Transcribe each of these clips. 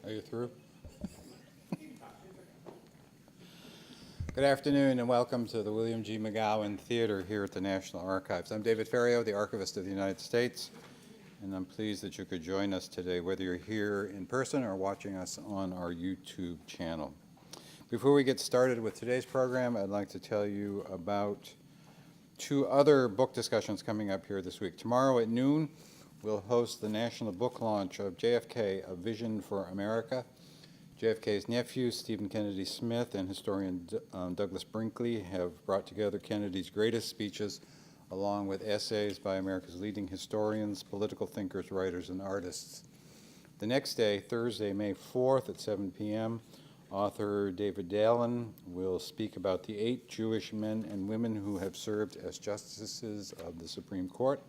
Are you through? Good afternoon and welcome to the William G. McGowan Theater here at the National Archives. I'm David Ferriero, the Archivist of the United States, and I'm pleased that you could join us today, whether you're here in person or watching us on our YouTube channel. Before we get started with today's program, I'd like to tell you about two other book discussions coming up here this week. Tomorrow at noon, we'll host the national book launch of JFK, A Vision for America. JFK's nephew, Stephen Kennedy Smith, and historian Douglas Brinkley have brought together Kennedy's greatest speeches along with essays by America's leading historians, political thinkers, writers, and artists. The next day, Thursday, May 4th at 7 p.m., author David Dallin will speak about the 8 Jewish men and women who have served as justices of the Supreme Court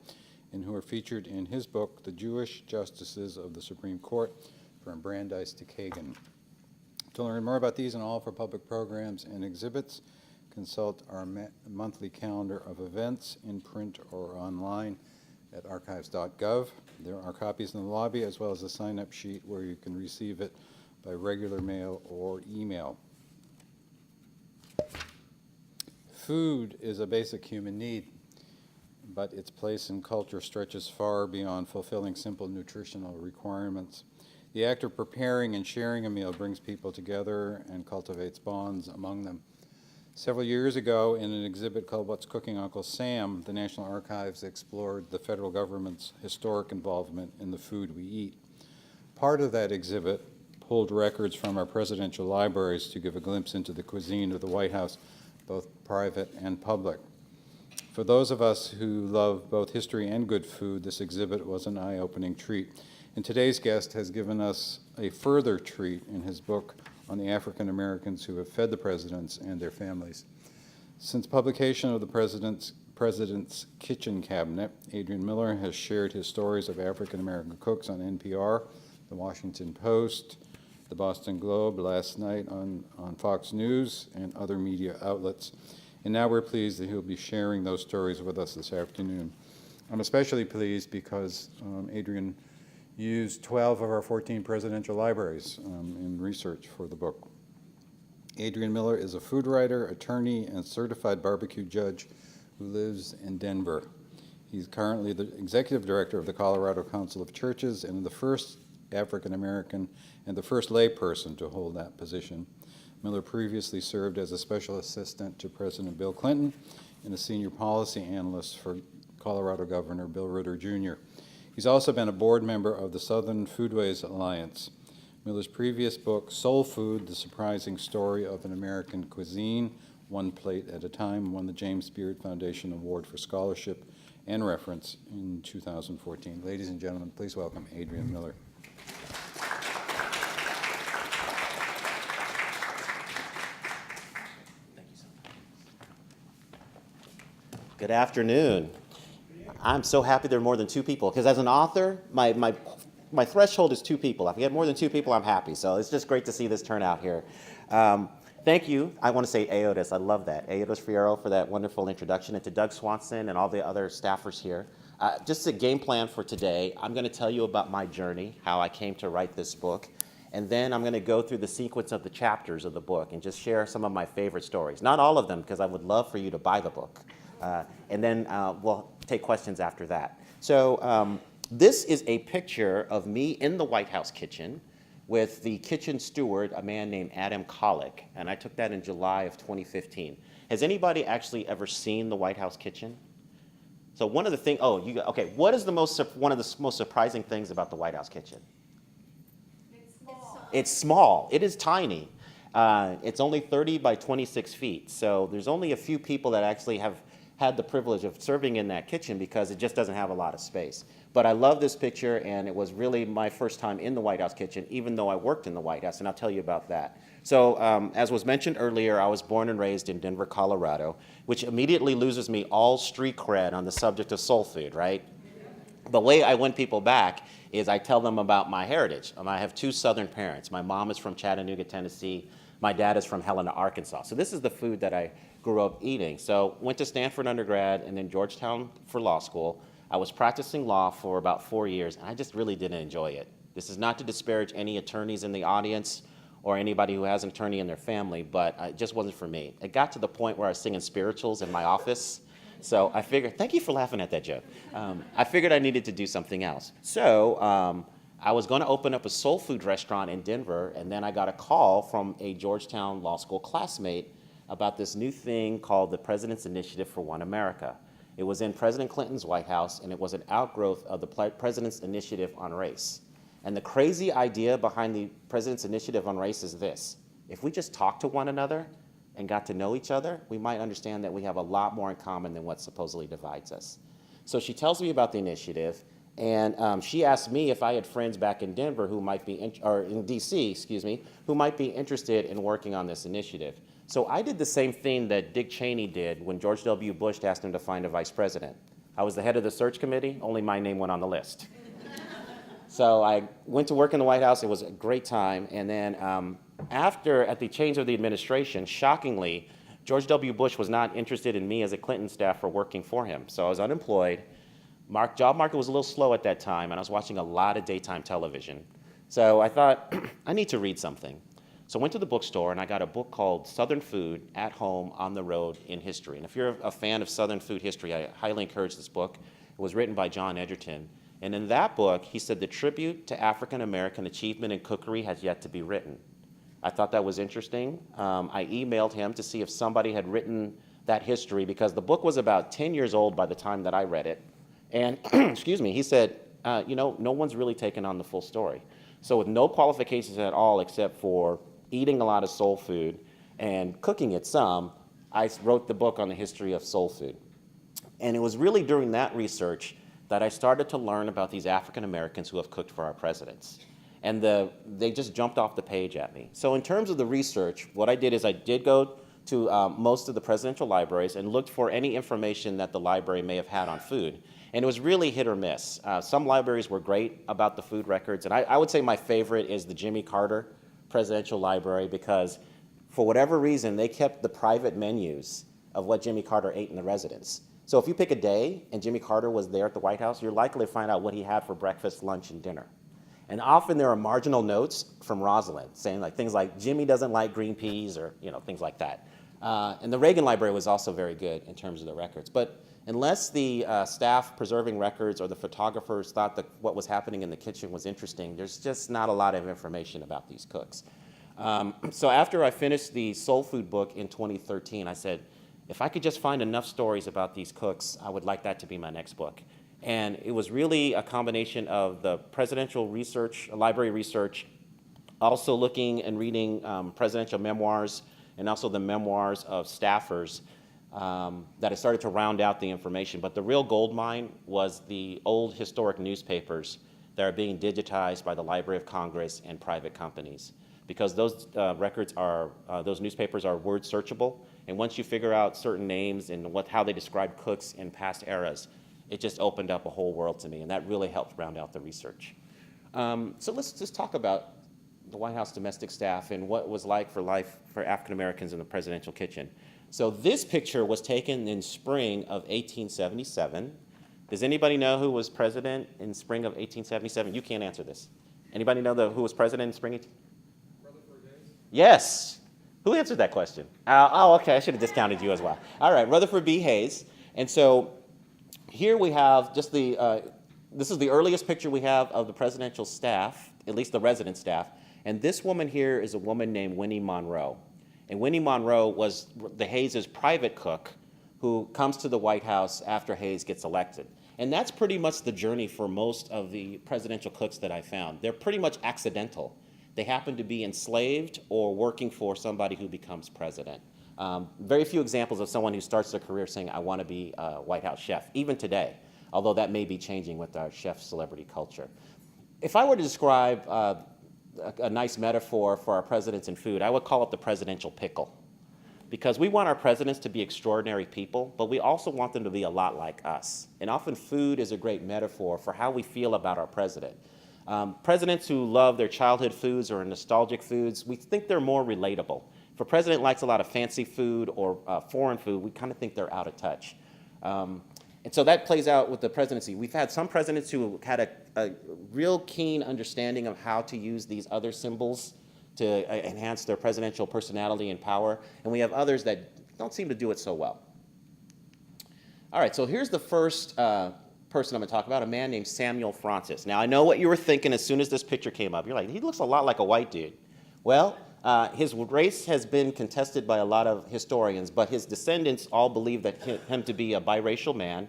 and who are featured in his book, The Jewish Justices of the Supreme Court, From Brandeis to Kagan. To learn more about these and all of our public programs and exhibits, consult our monthly calendar of events in print or online at archives.gov. There are copies in the lobby as well as a sign-up sheet where you can receive it by regular mail or email. Food is a basic human need, but its place in culture stretches far beyond fulfilling simple nutritional requirements. The act of preparing and sharing a meal brings people together and cultivates bonds among them. Several years ago, in an exhibit called What's Cooking Uncle Sam, the National Archives explored the federal government's historic involvement in the food we eat. Part of that exhibit, pulled records from our presidential libraries to give a glimpse into the cuisine of the White House, both private and public. For those of us who love both history and good food, this exhibit was an eye-opening treat. And today's guest has given us a further treat in his book on the African Americans who have fed the presidents and their families. Since publication of the President's Kitchen Cabinet, Adrian Miller has shared his stories of African American cooks on NPR, the Washington Post, the Boston Globe, last night on Fox News, and other media outlets. And now we're pleased that he'll be sharing those stories with us this afternoon. I'm especially pleased because Adrian used 12 of our 14 presidential libraries in research for the book. Adrian Miller is a food writer, attorney, and certified barbecue judge who lives in Denver. He's currently the executive director of the Colorado Council of Churches and the first African American and the first lay person to hold that position. Miller previously served as a special assistant to President Bill Clinton and a senior policy analyst for Colorado Governor Bill Ritter Jr. He's also been a board member of the Southern Foodways Alliance. Miller's previous book, Soul Food, The Surprising Story of an American Cuisine, One Plate at a Time, won the James Beard Foundation Award for Scholarship and Reference in 2014. Ladies and gentlemen, please welcome Adrian Miller. Thank you so much. Good afternoon. I'm so happy there are more than two people, because as an author, my threshold is two people. If I get more than two people, I'm happy. So it's just great to see this turnout here. Thank you. I want to say Aotis. I love that. Aotis Fierro for that wonderful introduction, and to Doug Swanson and all the other staffers here. Just a game plan for today. I'm going to tell you about my journey, how I came to write this book, and then I'm going to go through the sequence of the chapters of the book and just share some of my favorite stories. Not all of them, because I would love for you to buy the book. And then we'll take questions after that. So this is a picture of me in the White House kitchen with the kitchen steward, a man named Adam Colick, and I took that in July of 2015. Has anybody actually ever seen the White House kitchen? So one of the things, okay, what is one of the most surprising things about the White House kitchen? It's small. It's small. It is tiny. It's only 30 by 26 feet, so there's only a few people that actually have had the privilege of serving in that kitchen because it just doesn't have a lot of space. But I love this picture, and it was really my first time in the White House kitchen, even though I worked in the White House, and I'll tell you about that. So as was mentioned earlier, I was born and raised in Denver, Colorado, which immediately loses me all street cred on the subject of soul food, right? The way I win people back is I tell them about my heritage. I have two Southern parents. My mom is from Chattanooga, Tennessee. My dad is from Helena, Arkansas. So this is the food that I grew up eating. So went to Stanford undergrad and then Georgetown for law school. I was practicing law for about 4 years, and I just really didn't enjoy it. This is not to disparage any attorneys in the audience or anybody who has an attorney in their family, but it just wasn't for me. It got to the point where I was singing spirituals in my office. So I figured, thank you for laughing at that joke. I figured I needed to do something else. So I was going to open up a soul food restaurant in Denver, and then I got a call from a Georgetown Law School classmate about this new thing called the President's Initiative for One America. It was in President Clinton's White House, and it was an outgrowth of the President's Initiative on Race. And the crazy idea behind the President's Initiative on Race is this: if we just talk to one another and got to know each other, we might understand that we have a lot more in common than what supposedly divides us. So she tells me about the initiative, and she asked me if I had friends back in Denver who might be, or in DC, excuse me, who might be interested in working on this initiative. So I did the same thing that Dick Cheney did when George W. Bush asked him to find a vice president. I was the head of the search committee, only my name went on the list. So I went to work in the White House. It was a great time. And then at the change of the administration, shockingly, George W. Bush was not interested in me as a Clinton staffer working for him. So I was unemployed. Job market was a little slow at that time, and I was watching a lot of daytime television. So I thought, I need to read something. So I went to the bookstore, and I got a book called Southern Food at Home, on the Road, in History. And if you're a fan of Southern food history, I highly encourage this book. It was written by John Edgerton. And in that book, he said the tribute to African American achievement in cookery has yet to be written. I thought that was interesting. I emailed him to see if somebody had written that history, because the book was about 10 years old by the time that I read it. And excuse me, he said, no one's really taken on the full story. So with no qualifications at all except for eating a lot of soul food and cooking it some, I wrote the book on the history of soul food. And it was really during that research that I started to learn about these African Americans who have cooked for our presidents. And they just jumped off the page at me. So in terms of the research, what I did is I did go to most of the presidential libraries and looked for any information that the library may have had on food. And it was really hit or miss. Some libraries were great about the food records, and I would say my favorite is the Jimmy Carter Presidential Library, because for whatever reason, they kept the private menus of what Jimmy Carter ate in the residence. So if you pick a day and Jimmy Carter was there at the White House, you're likely to find out what he had for breakfast, lunch, and dinner. And often there are marginal notes from Rosalind saying things like, Jimmy doesn't like green peas, or things like that. And the Reagan Library was also very good in terms of the records. But unless the staff preserving records or the photographers thought that what was happening in the kitchen was interesting, there's just not a lot of information about these cooks. So after I finished the soul food book in 2013, I said, if I could just find enough stories about these cooks, I would like that to be my next book. And it was really a combination of the presidential research, library research, also looking and reading presidential memoirs, and also the memoirs of staffers that I started to round out the information. But the real gold mine was the old historic newspapers that are being digitized by the Library of Congress and private companies. Because those records are, those newspapers are word searchable, and once you figure out certain names and how they describe cooks in past eras, it just opened up a whole world to me, and that really helped round out the research. So let's just talk about the White House domestic staff and what it was like for African Americans in the presidential kitchen. So this picture was taken in spring of 1877. Does anybody know who was president in spring of 1877? You can't answer this. Anybody know who was president in spring? Yes. Who answered that question? Oh, okay. I should have discounted you as well. All right, Rutherford B. Hayes. And so here we have just this is the earliest picture we have of the presidential staff, at least the resident staff. And this woman here is a woman named Winnie Monroe. And Winnie Monroe was the Hayes' private cook who comes to the White House after Hayes gets elected. And that's pretty much the journey for most of the presidential cooks that I found. They're pretty much accidental. They happen to be enslaved or working for somebody who becomes president. Very few examples of someone who starts their career saying, I want to be a White House chef, even today, although that may be changing with our chef celebrity culture. If I were to describe a nice metaphor for our presidents in food, I would call it the presidential pickle. Because we want our presidents to be extraordinary people, but we also want them to be a lot like us. And often food is a great metaphor for how we feel about our president. Presidents who love their childhood foods or nostalgic foods, we think they're more relatable. If a president likes a lot of fancy food or foreign food, we kind of think they're out of touch. And so that plays out with the presidency. We've had some presidents who had a real keen understanding of how to use these other symbols to enhance their presidential personality and power, and we have others that don't seem to do it so well. All right, so here's the first person I'm going to talk about, a man named Samuel Francis. Now, I know what you were thinking as soon as this picture came up. You're like, he looks a lot like a white dude. Well, his race has been contested by a lot of historians, but his descendants all believe that him to be a biracial man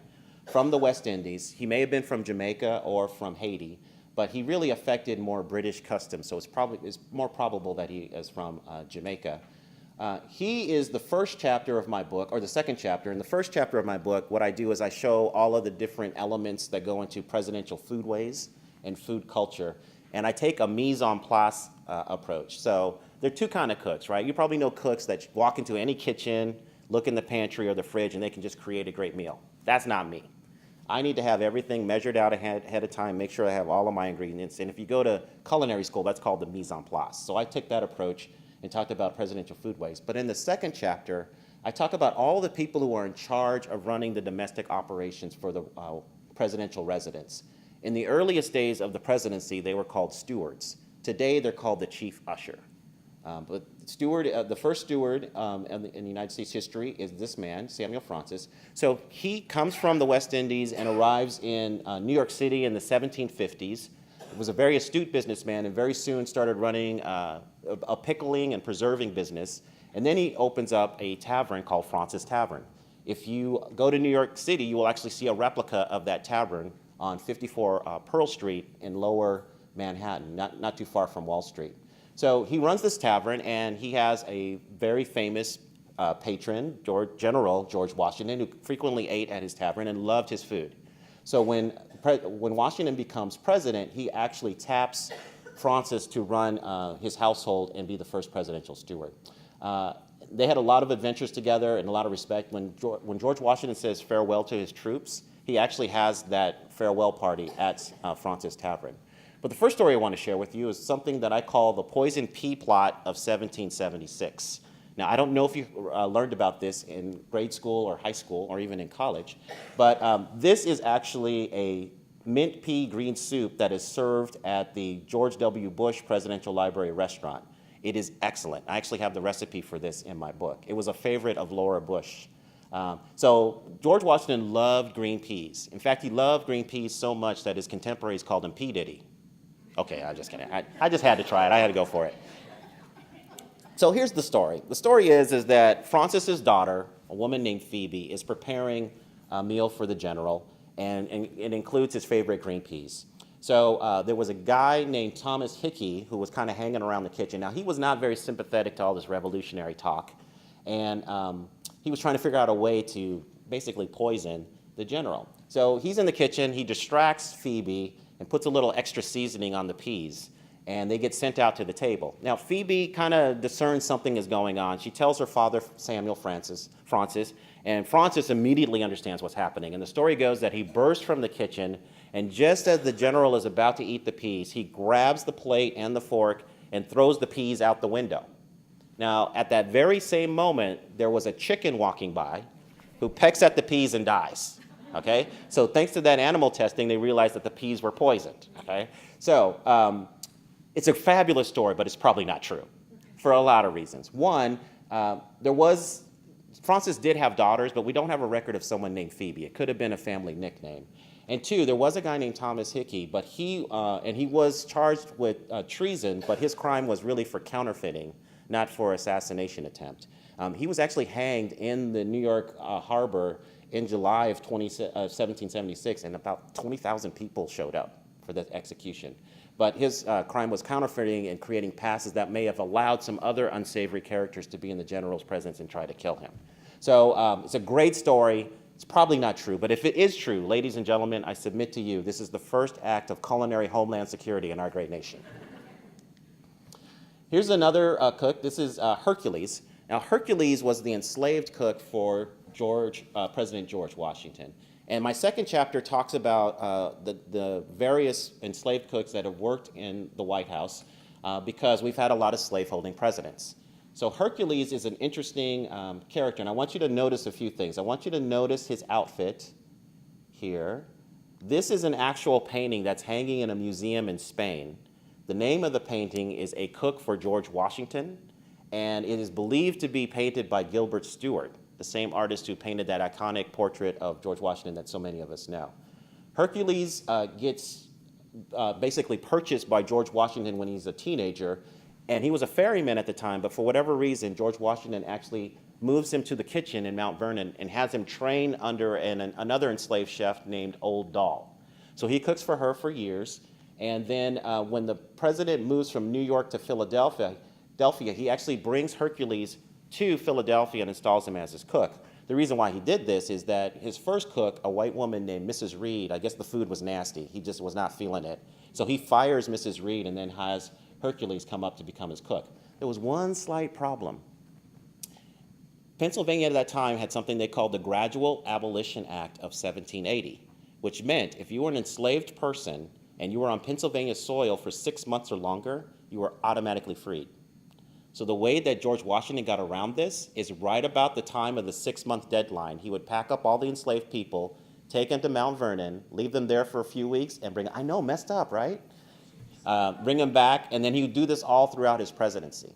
from the West Indies. He may have been from Jamaica or from Haiti, but he really affected more British customs, so it's more probable that he is from Jamaica. He is the first chapter of my book, or the second chapter. In the first chapter of my book, what I do is I show all of the different elements that go into presidential foodways and food culture, and I take a mise en place approach. So there are two kinds of cooks, right? You probably know cooks that walk into any kitchen, look in the pantry or the fridge, and they can just create a great meal. That's not me. I need to have everything measured out ahead of time, make sure I have all of my ingredients. And if you go to culinary school, that's called the mise en place. So I took that approach and talked about presidential foodways. But in the second chapter, I talk about all the people who are in charge of running the domestic operations for the presidential residence. In the earliest days of the presidency, they were called stewards. Today, they're called the chief usher. But steward, the first steward in United States history is this man, Samuel Francis. So he comes from the West Indies and arrives in New York City in the 1750s. He was a very astute businessman and very soon started running a pickling and preserving business. And then he opens up a tavern called Francis Tavern. If you go to New York City, you will actually see a replica of that tavern on 54 Pearl Street in lower Manhattan, not too far from Wall Street. So he runs this tavern, and he has a very famous patron, General George Washington, who frequently ate at his tavern and loved his food. So when Washington becomes president, he actually taps Francis to run his household and be the first presidential steward. They had a lot of adventures together and a lot of respect. When George Washington says farewell to his troops, he actually has that farewell party at Francis Tavern. But the first story I want to share with you is something that I call the poison pea plot of 1776. Now, I don't know if you learned about this in grade school or high school or even in college, but this is actually a mint pea green soup that is served at the George W. Bush Presidential Library restaurant. It is excellent. I actually have the recipe for this in my book. It was a favorite of Laura Bush. So George Washington loved green peas. In fact, he loved green peas so much that his contemporaries called him Pea Diddy. Okay, I'm just kidding. I just had to try it. I had to go for it. So here's the story. The story is that Francis's daughter, a woman named Phoebe, is preparing a meal for the general, and it includes his favorite green peas. So there was a guy named Thomas Hickey who was kind of hanging around the kitchen. Now, he was not very sympathetic to all this revolutionary talk, and he was trying to figure out a way to basically poison the general. So he's in the kitchen, he distracts Phoebe and puts a little extra seasoning on the peas, and they get sent out to the table. Now, Phoebe kind of discerns something is going on. She tells her father, Francis, and Francis immediately understands what's happening. And the story goes that he bursts from the kitchen, and just as the general is about to eat the peas, he grabs the plate and the fork and throws the peas out the window. Now, at that very same moment, there was a chicken walking by who pecks at the peas and dies. Okay? So thanks to that animal testing, they realized that the peas were poisoned. Okay? So it's a fabulous story, but it's probably not true for a lot of reasons. One, Francis did have daughters, but we don't have a record of someone named Phoebe. It could have been a family nickname. And two, there was a guy named Thomas Hickey, but he was charged with treason, but his crime was really for counterfeiting, not for assassination attempt. He was actually hanged in the New York harbor in July of 1776, and about 20,000 people showed up for the execution. But his crime was counterfeiting and creating passes that may have allowed some other unsavory characters to be in the general's presence and try to kill him. So it's a great story. It's probably not true, but if it is true, ladies and gentlemen, I submit to you, this is the first act of culinary homeland security in our great nation. Here's another cook. This is Hercules. Now, Hercules was the enslaved cook for President George Washington. And my second chapter talks about the various enslaved cooks that have worked in the White House because we've had a lot of slaveholding presidents. So Hercules is an interesting character, and I want you to notice a few things. I want you to notice his outfit here. This is an actual painting that's hanging in a museum in Spain. The name of the painting is A Cook for George Washington, and it is believed to be painted by Gilbert Stuart, the same artist who painted that iconic portrait of George Washington that so many of us know. Hercules gets basically purchased by George Washington when he's a teenager, and he was a ferryman at the time, but for whatever reason, George Washington actually moves him to the kitchen in Mount Vernon and has him train under another enslaved chef named Old Doll. So he cooks for her for years, and then when the president moves from New York to Philadelphia, he actually brings Hercules to Philadelphia and installs him as his cook. The reason why he did this is that his first cook, a white woman named Mrs. Reed, I guess the food was nasty. He just was not feeling it. So he fires Mrs. Reed and then has Hercules come up to become his cook. There was one slight problem. Pennsylvania at that time had something they called the Gradual Abolition Act of 1780, which meant if you were an enslaved person and you were on Pennsylvania soil for 6 months or longer, you were automatically freed. So the way that George Washington got around this is right about the time of the 6-month deadline, he would pack up all the enslaved people, take them to Mount Vernon, leave them there for a few weeks, and bring, I know, messed up, right? Bring them back, and then he would do this all throughout his presidency.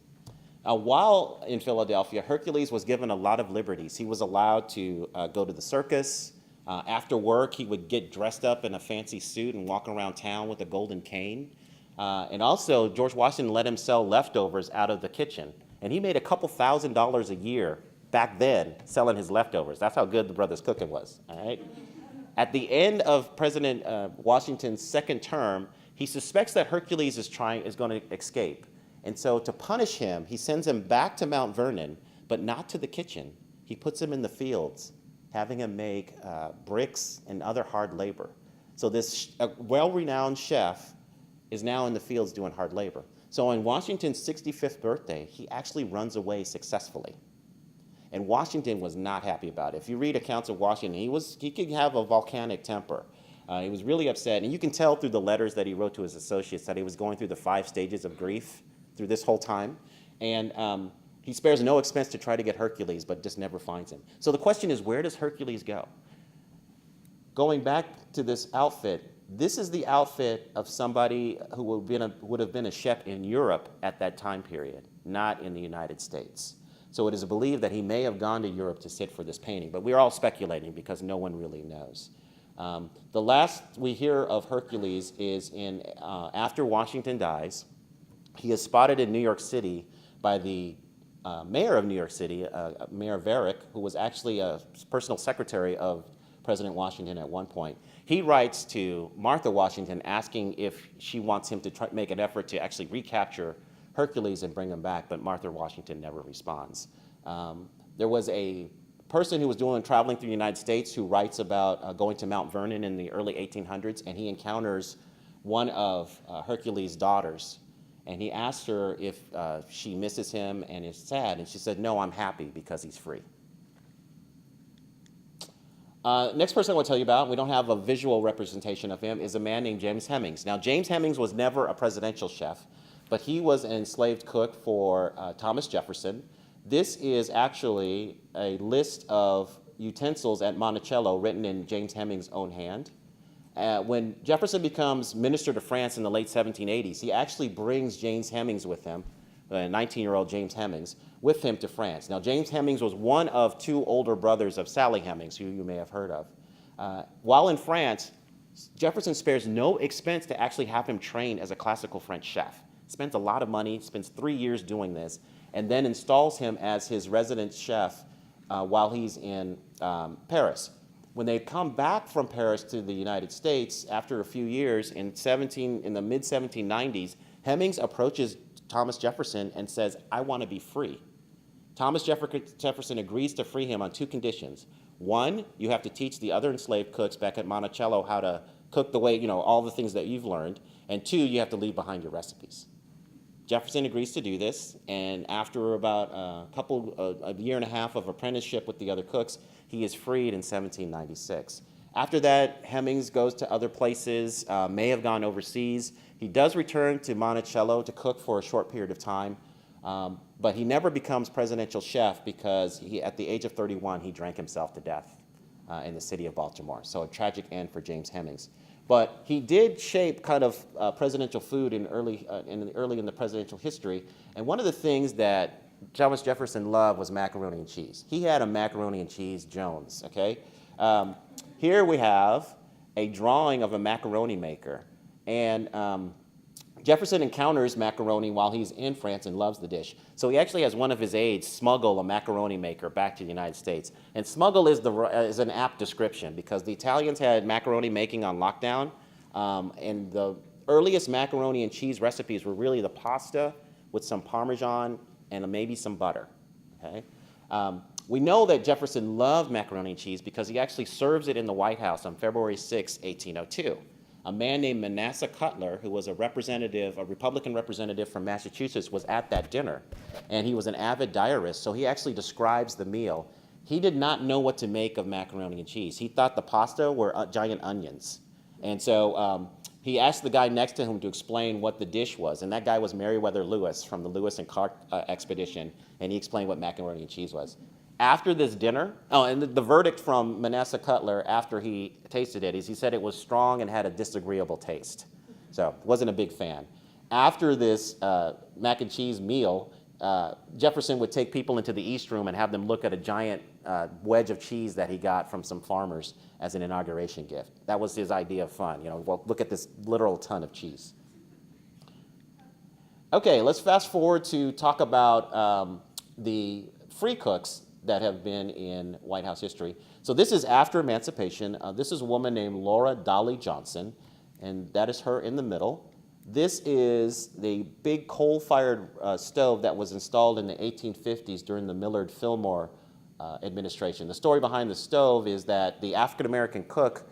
While in Philadelphia, Hercules was given a lot of liberties. He was allowed to go to the circus. After work, he would get dressed up in a fancy suit and walk around town with a golden cane. And also, George Washington let him sell leftovers out of the kitchen. And he made a couple $1,000s a year back then selling his leftovers. That's how good the brothers' cooking was, all right? At the end of President Washington's second term, He suspects that Hercules is going to escape. And so to punish him, he sends him back to Mount Vernon, but not to the kitchen. He puts him in the fields, having him make bricks and other hard labor. So this well-renowned chef is now in the fields doing hard labor. So on Washington's 65th birthday, he actually runs away successfully. And Washington was not happy about it. If you read accounts of Washington, he could have a volcanic temper. He was really upset, and you can tell through the letters that he wrote to his associates that he was going through the 5 stages of grief through this whole time. And he spares no expense to try to get Hercules, but just never finds him. So the question is, where does Hercules go? Going back to this outfit, this is the outfit of somebody who would have been a chef in Europe at that time period, not in the United States. So it is believed that he may have gone to Europe to sit for this painting, but we're all speculating because no one really knows. The last we hear of Hercules is after Washington dies. He is spotted in New York City by the mayor of New York City, Mayor Varick, who was actually a personal secretary of President Washington at one point. He writes to Martha Washington asking if she wants him to make an effort to actually recapture Hercules and bring him back, but Martha Washington never responds. There was a person who was traveling through the United States who writes about going to Mount Vernon in the early 1800s, and he encounters one of Hercules' daughters, and he asks her if she misses him and is sad, and she said, "No, I'm happy because he's free." Next person I want to tell you about, we don't have a visual representation of him, is a man named James Hemings. Now, James Hemings was never a presidential chef, but he was an enslaved cook for Thomas Jefferson. This is actually a list of utensils at Monticello written in James Hemings' own hand. When Jefferson becomes minister to France in the late 1780s, he actually brings James Hemings with him, 19-year-old James Hemings, with him to France. Now, James Hemings was one of 2 older brothers of Sally Hemings, who you may have heard of. While in France, Jefferson spares no expense to actually have him trained as a classical French chef. Spends a lot of money, spends 3 years doing this, and then installs him as his resident chef while he's in Paris. When they come back from Paris to the United States after a few years, in the mid-1790s, Hemings approaches Thomas Jefferson and says, "I want to be free." Thomas Jefferson agrees to free him on 2 conditions. One, you have to teach the other enslaved cooks back at Monticello how to cook the way, all the things that you've learned. And 2, you have to leave behind your recipes. Jefferson agrees to do this, and after about a year and a half of apprenticeship with the other cooks, he is freed in 1796. After that, Hemings goes to other places, may have gone overseas. He does return to Monticello to cook for a short period of time, but he never becomes presidential chef because at the age of 31, he drank himself to death in the city of Baltimore. So a tragic end for James Hemings. But he did shape kind of presidential food early in the presidential history. And one of the things that Thomas Jefferson loved was macaroni and cheese. He had a macaroni and cheese Jones, okay? Here we have a drawing of a macaroni maker. And Jefferson encounters macaroni while he's in France and loves the dish. So he actually has one of his aides smuggle a macaroni maker back to the United States. And smuggle is an apt description because the Italians had macaroni making on lockdown. And the earliest macaroni and cheese recipes were really the pasta with some Parmesan and maybe some butter. Okay? We know that Jefferson loved macaroni and cheese because he actually serves it in the White House on February 6, 1802. A man named Manasseh Cutler, who was a Republican representative from Massachusetts, was at that dinner. And he was an avid diarist, so he actually describes the meal. He did not know what to make of macaroni and cheese. He thought the pasta were giant onions. And so he asked the guy next to him to explain what the dish was. And that guy was Meriwether Lewis from the Lewis and Clark expedition. And he explained what macaroni and cheese was. After this dinner, and the verdict from Manasseh Cutler after he tasted it is he said it was strong and had a disagreeable taste. So wasn't a big fan. After this mac and cheese meal, Jefferson would take people into the East Room and have them look at a giant wedge of cheese that he got from some farmers as an inauguration gift. That was his idea of fun. Well, look at this literal ton of cheese. Okay, let's fast forward to talk about the free cooks that have been in White House history. So this is after emancipation. This is a woman named Laura Dolly Johnson, and that is her in the middle. This is the big coal-fired stove that was installed in the 1850s during the Millard-Fillmore administration. The story behind the stove is that the African-American cook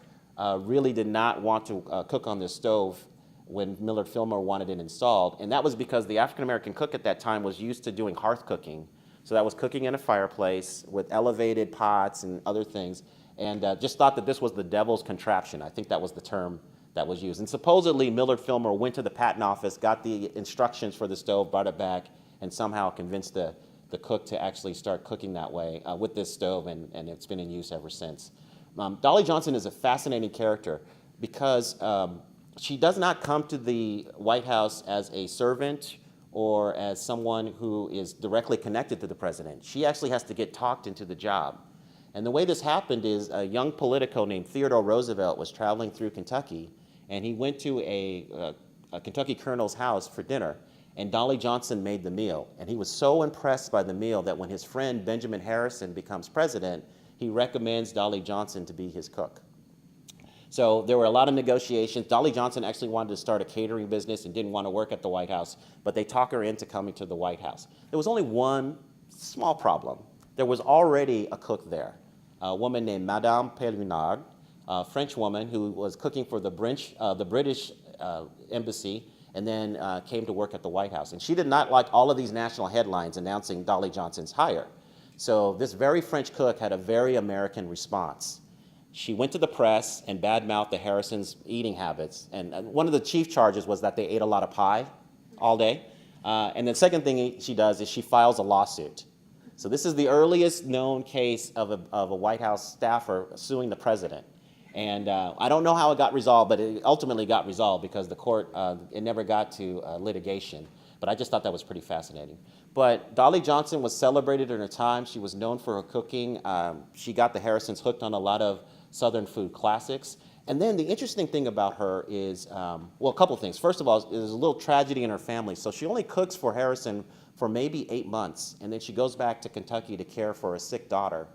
really did not want to cook on this stove when Millard-Fillmore wanted it installed, and that was because the African-American cook at that time was used to doing hearth cooking. So that was cooking in a fireplace with elevated pots and other things, and just thought that this was the devil's contraption. I think that was the term that was used. And supposedly Millard-Fillmore went to the patent office, got the instructions for the stove, brought it back, and somehow convinced the cook to actually start cooking that way with this stove, and it's been in use ever since. Dolly Johnson is a fascinating character because she does not come to the White House as a servant or as someone who is directly connected to the president. She actually has to get talked into the job. And the way this happened is a young politico named Theodore Roosevelt was traveling through Kentucky, and he went to a Kentucky colonel's house for dinner, and Dolly Johnson made the meal. And he was so impressed by the meal that when his friend Benjamin Harrison becomes president, he recommends Dolly Johnson to be his cook. So there were a lot of negotiations. Dolly Johnson actually wanted to start a catering business and didn't want to work at the White House, but they talked her into coming to the White House. There was only one small problem. There was already a cook there, a woman named Madame Pellinard, a French woman who was cooking for the British embassy and then came to work at the White House. And she did not like all of these national headlines announcing Dolly Johnson's hire. So this very French cook had a very American response. She went to the press and badmouthed the Harrisons' eating habits. And one of the chief charges was that they ate a lot of pie all day. And the second thing she does is she files a lawsuit. So this is the earliest known case of a White House staffer suing the president. And I don't know how it got resolved, but it ultimately got resolved because the court, it never got to litigation. But I just thought that was pretty fascinating. But Dolly Johnson was celebrated in her time. She was known for her cooking. She got the Harrisons hooked on a lot of Southern food classics. And then the interesting thing about her is, well, a couple things. First of all, there's a little tragedy in her family. So she only cooks for Harrison for maybe 8 months, and then she goes back to Kentucky to care for a sick daughter.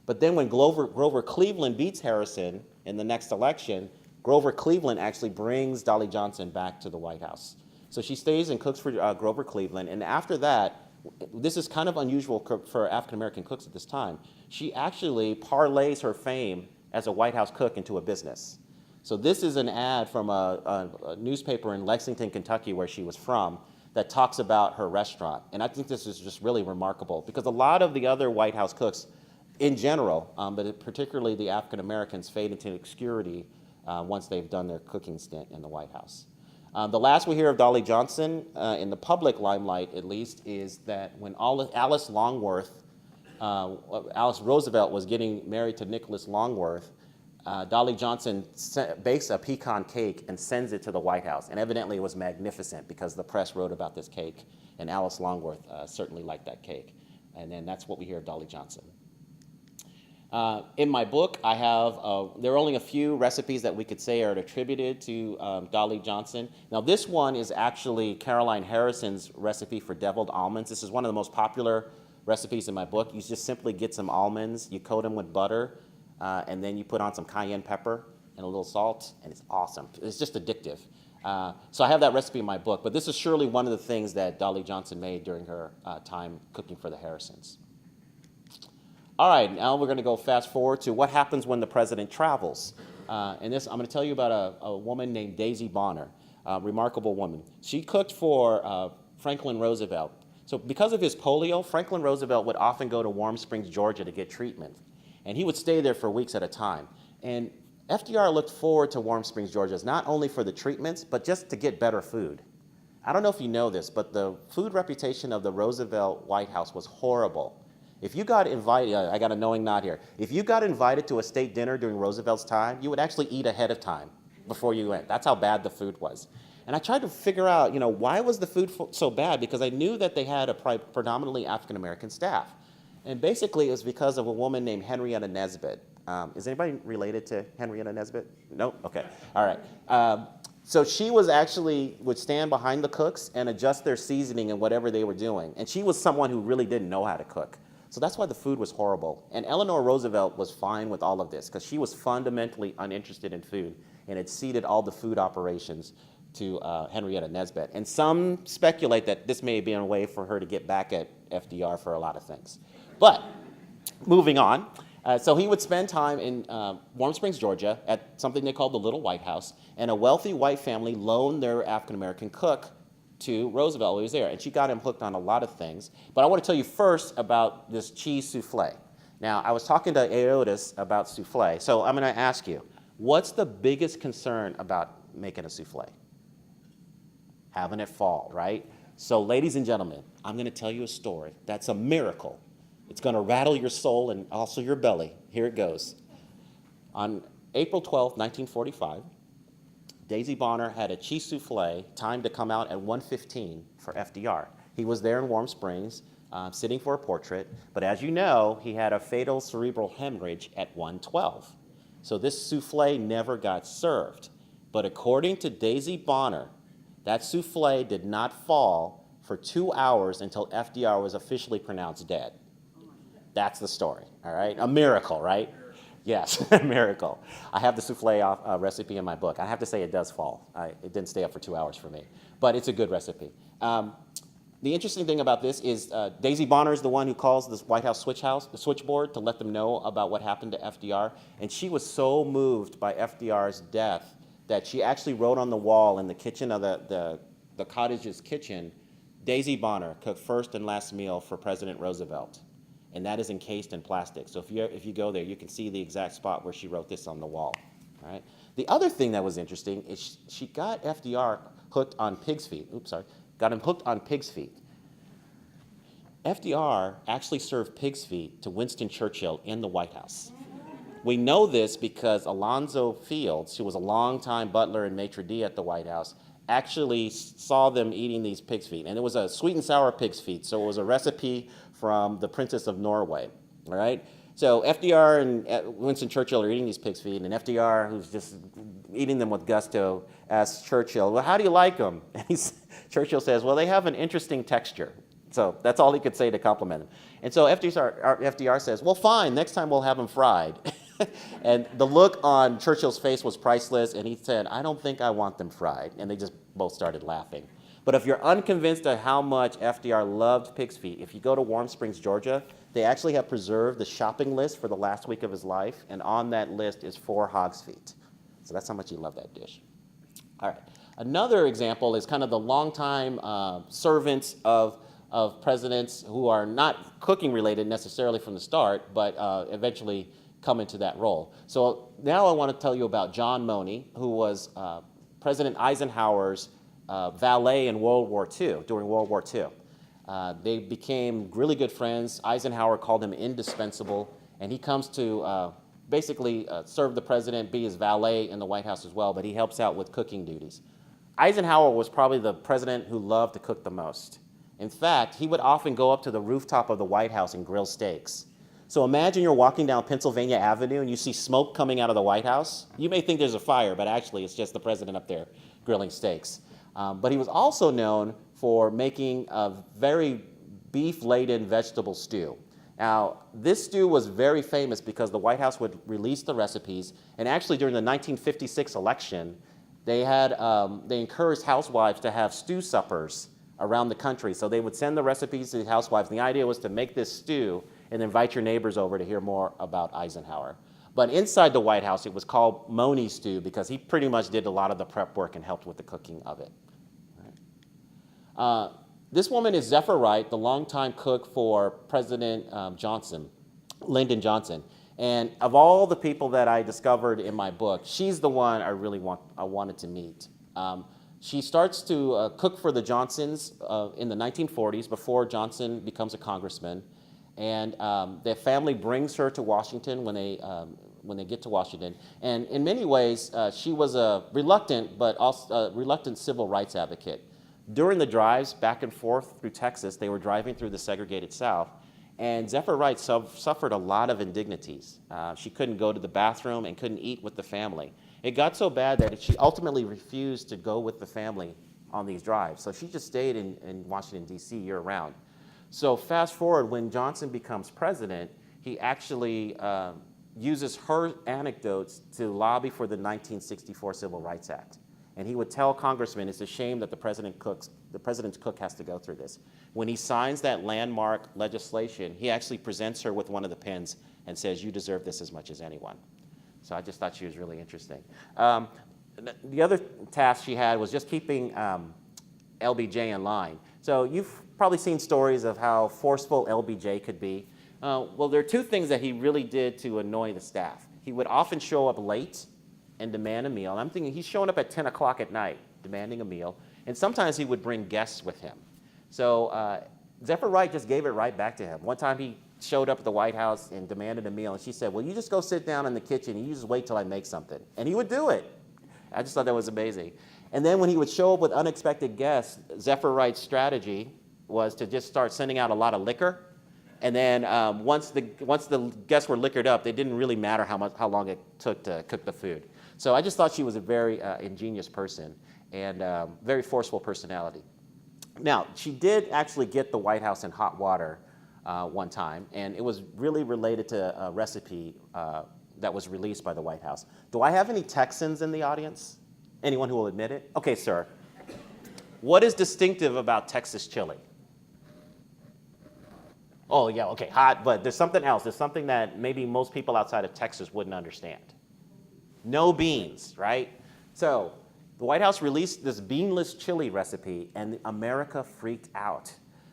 But then when Grover Cleveland beats Harrison in the next election, Grover Cleveland actually brings Dolly Johnson back to the White House. So she stays and cooks for Grover Cleveland, and after that, this is kind of unusual for African-American cooks at this time, she actually parlays her fame as a White House cook into a business. So this is an ad from a newspaper in Lexington, Kentucky, where she was from, that talks about her restaurant. And I think this is just really remarkable because a lot of the other White House cooks in general, but particularly the African Americans, fade into obscurity once they've done their cooking stint in the White House. The last we hear of Dolly Johnson, in the public limelight at least, is that when Alice Roosevelt was getting married to Nicholas Longworth, Dolly Johnson bakes a pecan cake and sends it to the White House. And evidently it was magnificent because the press wrote about this cake, and Alice Longworth certainly liked that cake. And then that's what we hear of Dolly Johnson. In my book, I have, there are only a few recipes that we could say are attributed to Dolly Johnson. Now this one is actually Caroline Harrison's recipe for deviled almonds. This is one of the most popular recipes in my book. You just simply get some almonds, you coat them with butter, and then you put on some cayenne pepper and a little salt, and it's awesome. It's just addictive. So I have that recipe in my book, but this is surely one of the things that Dolly Johnson made during her time cooking for the Harrisons. All right, now we're going to go fast forward to what happens when the president travels. And this, I'm going to tell you about a woman named Daisy Bonner, a remarkable woman. She cooked for Franklin Roosevelt. So because of his polio, Franklin Roosevelt would often go to Warm Springs, Georgia to get treatment. And he would stay there for weeks at a time. And FDR looked forward to Warm Springs, Georgia, not only for the treatments, but just to get better food. I don't know if you know this, but the food reputation of the Roosevelt White House was horrible. If you got invited, I got a knowing nod here. If you got invited to a state dinner during Roosevelt's time, you would actually eat ahead of time before you went. That's how bad the food was. And I tried to figure out, why was the food so bad? Because I knew that they had a predominantly African-American staff. And basically, it was because of a woman named Henrietta Nesbitt. Is anybody related to Henrietta Nesbitt? No? Okay. All right. So she would stand behind the cooks and adjust their seasoning and whatever they were doing. And she was someone who really didn't know how to cook. So that's why the food was horrible. And Eleanor Roosevelt was fine with all of this because she was fundamentally uninterested in food and had ceded all the food operations to Henrietta Nesbitt. And some speculate that this may be a way for her to get back at FDR for a lot of things. But moving on, so he would spend time in Warm Springs, Georgia, at something they called the Little White House, and a wealthy white family loaned their African-American cook to Roosevelt while he was there, and she got him hooked on a lot of things. But I want to tell you first about this cheese souffle. Now, I was talking to Aotis about souffle, so I'm going to ask you, what's the biggest concern about making a souffle? Having it fall, right? So, ladies and gentlemen, I'm going to tell you a story that's a miracle. It's going to rattle your soul and also your belly. Here it goes. On April 12, 1945, Daisy Bonner had a cheese souffle timed to come out at 1:15 for FDR. He was there in Warm Springs, sitting for a portrait, but as you know, he had a fatal cerebral hemorrhage at 1:12. So this souffle never got served. But according to Daisy Bonner, that souffle did not fall for 2 hours until FDR was officially pronounced dead. That's the story, all right? A miracle, right? Yes, a miracle. I have the souffle recipe in my book. I have to say it does fall. It didn't stay up for 2 hours for me, but it's a good recipe. The interesting thing about this is Daisy Bonner is the one who calls this White House switchboard to let them know about what happened to FDR, and she was so moved by FDR's death that she actually wrote on the wall in the kitchen of the cottage's kitchen, Daisy Bonner cooked first and last meal for President Roosevelt. And that is encased in plastic. So if you go there, you can see the exact spot where she wrote this on the wall. All right? The other thing that was interesting is she got FDR hooked on pig's feet. Got him hooked on pig's feet. FDR actually served pig's feet to Winston Churchill in the White House. We know this because Alonzo Fields, who was a longtime butler and maitre d' at the White House, actually saw them eating these pig's feet. And it was a sweet and sour pig's feet, so it was a recipe from the Princess of Norway, all right? So FDR and Winston Churchill are eating these pig's feet, and FDR, who's just eating them with gusto, asks Churchill, well, how do you like them? And Churchill says, well, they have an interesting texture. So that's all he could say to compliment him. And so FDR says, well, fine, next time we'll have them fried. And the look on Churchill's face was priceless, and he said, I don't think I want them fried. And they just both started laughing. But if you're unconvinced of how much FDR loved pig's feet, if you go to Warm Springs, Georgia, they actually have preserved the shopping list for the last week of his life, and on that list is 4 hog's feet. So that's how much he loved that dish. All right. Another example is kind of the longtime servants of presidents who are not cooking related necessarily from the start, but eventually come into that role. So now I want to tell you about John Money, who was President Eisenhower's valet in World War II, during World War II. They became really good friends. Eisenhower called him indispensable, and he comes to basically serve the president, be his valet in the White House as well, but he helps out with cooking duties. Eisenhower was probably the president who loved to cook the most. In fact, he would often go up to the rooftop of the White House and grill steaks. So imagine you're walking down Pennsylvania Avenue and you see smoke coming out of the White House. You may think there's a fire, but actually it's just the president up there grilling steaks. But he was also known for making a very beef-laden vegetable stew. Now, this stew was very famous because the White House would release the recipes, and actually during the 1956 election, they encouraged housewives to have stew suppers around the country. So they would send the recipes to the housewives, and the idea was to make this stew and invite your neighbors over to hear more about Eisenhower. But inside the White House, it was called Money's stew because he pretty much did a lot of the prep work and helped with the cooking of it. This woman is Zephyr Wright, the longtime cook for President Lyndon Johnson. And of all the people that I discovered in my book, she's the one I wanted to meet. She starts to cook for the Johnsons in the 1940s before Johnson becomes a congressman. And their family brings her to Washington when they get to Washington. And in many ways, she was a reluctant civil rights advocate. During the drives back and forth through Texas, they were driving through the segregated South, and Zephyr Wright suffered a lot of indignities. She couldn't go to the bathroom and couldn't eat with the family. It got so bad that she ultimately refused to go with the family on these drives. So she just stayed in Washington, D.C. year-round. So fast forward, when Johnson becomes president, he actually uses her anecdotes to lobby for the 1964 Civil Rights Act. And he would tell congressmen, it's a shame that the president's cook has to go through this. When he signs that landmark legislation, he actually presents her with one of the pens and says, you deserve this as much as anyone. So I just thought she was really interesting. The other task she had was just keeping LBJ in line. So you've probably seen stories of how forceful LBJ could be. Well, there are two things that he really did to annoy the staff. He would often show up late and demand a meal. And I'm thinking he's showing up at 10 o'clock at night demanding a meal. And sometimes he would bring guests with him. So Zephyr Wright just gave it right back to him. One time he showed up at the White House and demanded a meal. And she said, well, you just go sit down in the kitchen and you just wait till I make something. And he would do it. I just thought that was amazing. And then when he would show up with unexpected guests, Zephyr Wright's strategy was to just start sending out a lot of liquor. And then once the guests were liquored up, it didn't really matter how long it took to cook the food. So I just thought she was a very ingenious person and very forceful personality. Now, she did actually get the White House in hot water one time, and it was really related to a recipe that was released by the White House. Do I have any Texans in the audience? Anyone who will admit it? Okay, sir. What is distinctive about Texas chili? Oh, yeah, okay, hot, but there's something else. There's something that maybe most people outside of Texas wouldn't understand. No beans, right? So the White House released this beanless chili recipe, and America freaked out.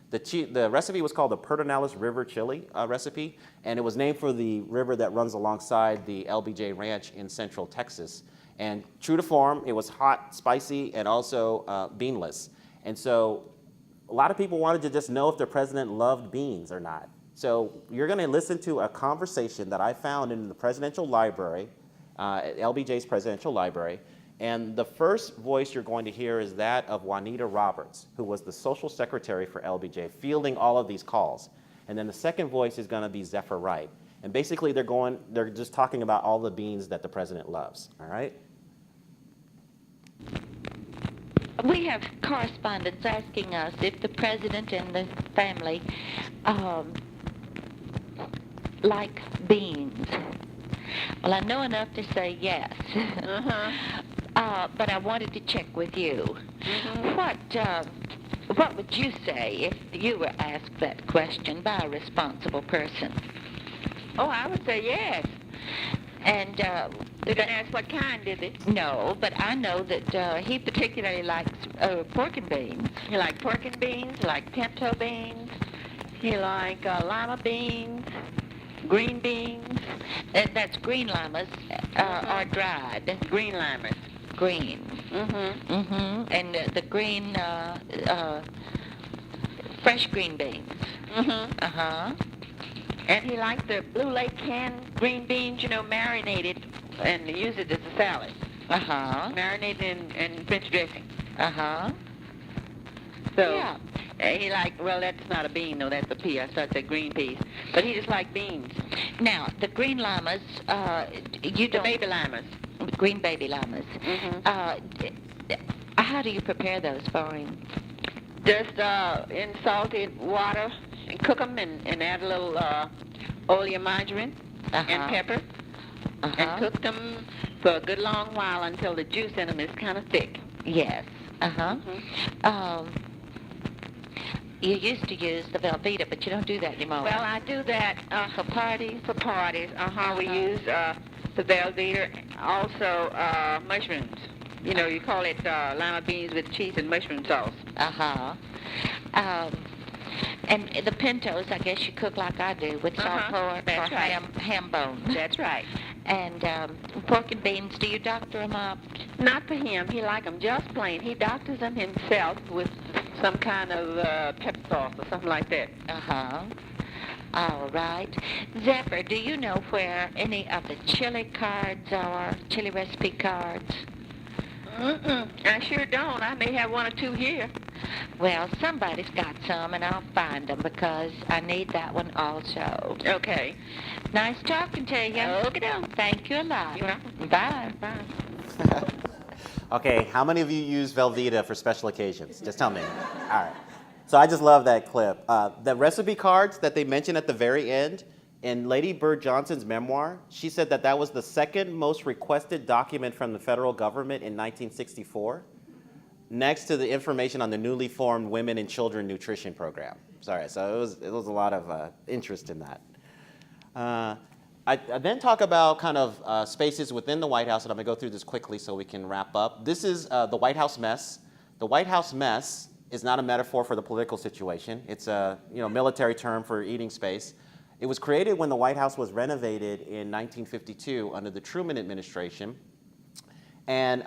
The recipe was called the Pedernales River Chili recipe, and it was named for the river that runs alongside the LBJ Ranch in central Texas. And true to form, it was hot, spicy, and also beanless. And so a lot of people wanted to just know if the president loved beans or not. So you're going to listen to a conversation that I found in the presidential library, LBJ's presidential library. And the first voice you're going to hear is that of Juanita Roberts, who was the social secretary for LBJ, fielding all of these calls. And then the second voice is going to be Zephyr Wright. And basically they're just talking about all the beans that the president loves, all right? We have correspondents asking us if the president and the family like beans. Well, I know enough to say yes. But I wanted to check with you. What would you say if you were asked that question by a responsible person? Oh, I would say yes. And They're going to ask what kind, is it? no, but I know that he particularly likes pork and beans. You like pork and beans, you like pinto beans, you like lima beans, green beans, And that's green limas or dried. green limas. Green. Mm-hmm. Mm-hmm. And the green, fresh green beans. Mm-hmm. Uh-huh. And he likes the Blue Lake canned green beans, marinated, and use it as a salad. Uh-huh. Marinated in French dressing. Uh-huh. So Yeah. he well, that's not a bean, though. That's a pea. I started to say green peas. But he just likes beans. Now, the green limas, you The don't... baby limas. Green baby limas. Mm-hmm. How do you prepare those for him? Just in salted water and cook them and add a little oleum margarine and pepper and cook them for a good long while until the juice in them is kind of thick. Yes. Uh-huh. Mm-hmm. You used to use the Velveeta, but you don't do that anymore. Well, I do that for parties? For parties. We use the Velveeta, also mushrooms. You call it lima beans with cheese and mushroom sauce. Uh-huh. And the pintos, I guess you cook like I do, with salt pork That's or right. ham bones. That's right. And pork and beans, do you doctor them up? Not for him. He like them just plain. He doctors them himself with some kind of pepper sauce or something like that. Uh-huh. All right. Zephyr, do you know where any of the chili cards are, chili recipe cards? I sure don't. I may have one or two here. Well, somebody's got some, and I'll find them because I need that one also. Okay. Nice talking to you. Okey-doke. Thank you a lot. You're welcome. Bye. Bye. Okay, how many of you use Velveeta for special occasions? Just tell me. All right. So I just love that clip. The recipe cards that they mention at the very end, In Lady Bird Johnson's memoir, she said that that was the second most requested document from the federal government in 1964, next to the information on the newly formed Women and Children Nutrition Program. Sorry, so it was a lot of interest in that. I then talk about kind of spaces within the White House, and I'm going to go through this quickly so we can wrap up. This is the White House mess. The White House mess is not a metaphor for the political situation. It's a military term for eating space. It was created when the White House was renovated in 1952 under the Truman administration. And